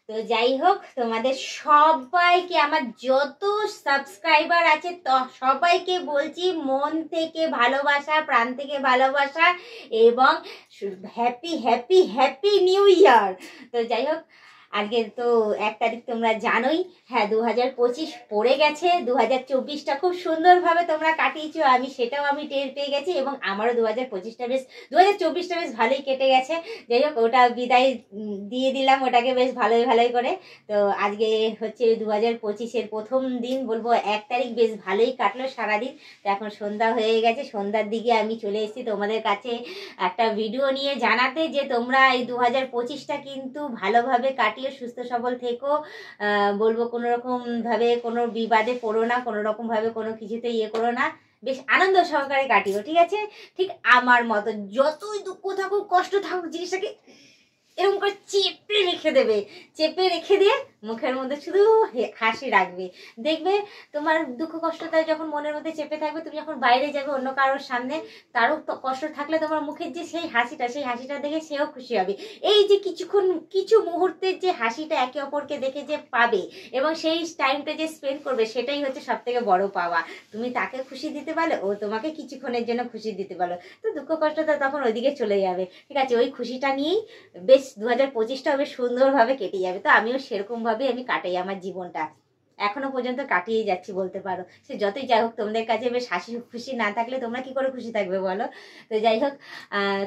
তো যাই হোক, তোমাদের সবাইকে, আমার যত সাবস্ক্রাইবার আছে সবাইকে বলছি মন থেকে ভালোবাসা, প্রাণ থেকে ভালোবাসা এবং happy happy happy new year. তো যাই হোক, আজকে তো 1 তারিখ, তোমরা জানোই। হ্যাঁ, 2025 পড়ে গেছে। 2024টা খুব সুন্দরভাবে তোমরা কাটিয়েছো, সেটাও আমি টের পেয়ে গেছি, এবং আমারও 2025টা বেশ 2024টা বেশ ভালোই কেটে গেছে। যাই হোক, ওটা বিদায় দিয়ে দিলাম ওটাকে বেশ ভালোই করে। তো আজকে হচ্ছে 2025-এর প্রথম দিন, বলবো 1 তারিখ বেশ ভালোই কাটলো সারাদিন। তো এখন সন্ধ্যা হয়ে গেছে, সন্ধ্যার দিকে আমি চলে এসেছি তোমাদের কাছে একটা ভিডিও নিয়ে জানাতে যে তোমরা এই 2025টা কিন্তু ভালোভাবে কাটিয়ে সুস্থ সবল থেকো। বলবো কোনো রকম ভাবে কোনো বিবাদে পড়ো না, কোনো রকম ভাবে কোনো কিছুতে করো না, বেশ আনন্দ সহকারে কাটিও, ঠিক আছে? ঠিক আমার মতো যতই দুঃখ থাকুক, কষ্ট থাকুক, জিনিসটাকে এরকম করে চেপে রেখে দেবে, চেপে রেখে দিয়ে মুখের মধ্যে শুধু হাসি রাখবে। দেখবে তোমার দুঃখ কষ্টটা যখন মনের মধ্যে চেপে থাকবে, তুমি যখন বাইরে যাবে অন্য কারোর সামনে, তারও কষ্ট থাকলে তোমার মুখের যে সেই হাসিটা দেখে সেও খুশি হবে। এই যে কিছু মুহূর্তের যে হাসিটা একে অপরকে দেখে যে পাবে এবং সেই টাইমটা যে স্পেন্ড করবে, সেটাই হচ্ছে সব থেকে বড় পাওয়া। তুমি তাকে খুশি দিতে পারলে, ও তোমাকে কিছুক্ষণের জন্য খুশি দিতে পারলো, তো দুঃখ কষ্টটা তখন ওইদিকে চলে যাবে, ঠিক আছে? ওই খুশিটা নিয়েই বেশ 2025টা বেশ সুন্দরভাবে কেটে যাবে। তো আমিও সেরকম ভাবে আমি কাটাই আমার জীবনটা, এখনো পর্যন্ত কাটিয়ে যাচ্ছি বলতে পারো। সে যতই যাই হোক, তোমাদের কাছে বেশ হাসি খুশি না থাকলে তোমরা কি করে খুশি থাকবে বলো? তো যাই হোক,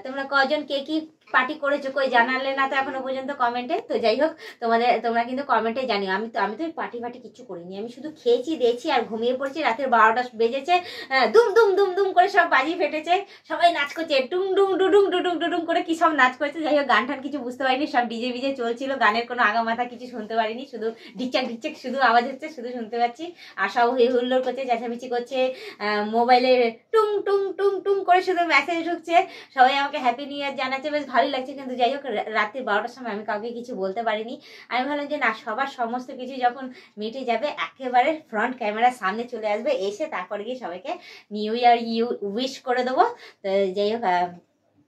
তোমরা কজন কে কি পার্টি করেছো কই জানালে না তো এখনো পর্যন্ত কমেন্টে। তো যাই হোক, তোমরা কিন্তু কমেন্টে জানিও। আমি তো পার্টি কিছু করিনি, আমি শুধু খেয়েছি দিয়েছি আর ঘুমিয়ে পড়েছি। রাতের 12টা বেজেছে, দুম দুম দুম দুম করে সব বাজি ফেটেছে, সবাই নাচ করছে, টুং ডুং ডুডুং ডুডুং ডুডুং করে কি সব নাচ করছে। যাই হোক, গান টান কিছু বুঝতে পারিনি, সব ডিজে বিজে চলছিল, গানের কোনো আগামাথা কিছু শুনতে পারিনি, শুধু ঢিকচাক ঢিকচাক শুধু আওয়াজ হচ্ছে, শুধু শুনতে পাচ্ছি। আর সব হই হুল্লোড় করছে, চেঁচামেচি করছে, মোবাইলে টুং টুং টুং টুং করে শুধু মেসেজ ঢুকছে, সবাই আমাকে হ্যাপি নিউ ইয়ার জানাচ্ছে, বেশ ভালোই লাগছে। কিন্তু যাই হোক, রাত্রি 12টার সময় আমি কাউকে কিছু বলতে পারিনি। আমি ভাবলাম যে না, সবার সমস্ত কিছু যখন মিটে যাবে, একেবারে ফ্রন্ট ক্যামেরার সামনে চলে আসবে, এসে তারপরে গিয়ে সবাইকে নিউ ইয়ার উইশ করে দেবো। তো যাই হোক,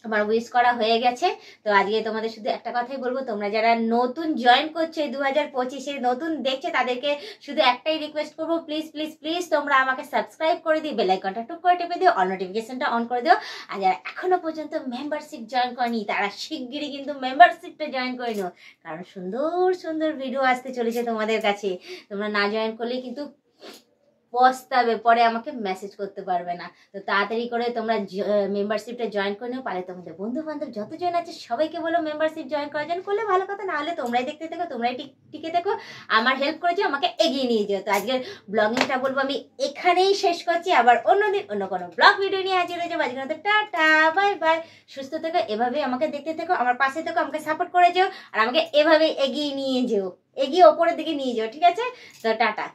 আমার উইশ করা হয়ে গেছে। তো আজকে তোমাদের শুধু একটা কথাই বলবো, তোমরা যারা নতুন জয়েন করছো 2025-এ, নতুন দেখছে, তাদেরকে শুধু একটাই রিকোয়েস্ট করবো, প্লিজ প্লিজ প্লিজ তোমরা আমাকে সাবস্ক্রাইব করে দিও, বেল আইকনটা টুক করে টেপে দিও, অল নোটিফিকেশনটা অন করে দিও। আর যারা এখনো পর্যন্ত মেম্বারশিপ জয়েন করেনি, তারা শিগগিরই কিন্তু মেম্বারশিপটা জয়েন করে নিও, কারণ সুন্দর সুন্দর ভিডিও আসতে চলেছে তোমাদের কাছে। তোমরা না জয়েন করলে কিন্তু পস্তাবে, পরে আমাকে মেসেজ করতে পারবে না। তো তাড়াতাড়ি করে তোমরা মেম্বারশিপটা জয়েন করে নিও, পারে তোমাদের বন্ধু বান্ধব যতজন আছে সবাইকে বলো মেম্বারশিপ জয়েন করার জন্য, করলে ভালো কথা, না হলে তোমরাই দেখতে থাকো, তোমরাই টিকে থাকো, আমার হেল্প করেছো, আমাকে এগিয়ে নিয়ে যেও। তো আজকের ব্লগিংটা বলবো আমি এখানেই শেষ করছি, আবার অন্যদিন অন্য কোনো ব্লগ ভিডিও নিয়ে হাজির হয়ে যাবো। আজকের মতো টাটা, বাই বাই, সুস্থ থেকো, এভাবেই আমাকে দেখতে থেকো, আমার পাশে থেকো, আমাকে সাপোর্ট করে যেও, আর আমাকে এভাবেই এগিয়ে ওপরের দিকে নিয়ে যেও, ঠিক আছে? তো টাটা।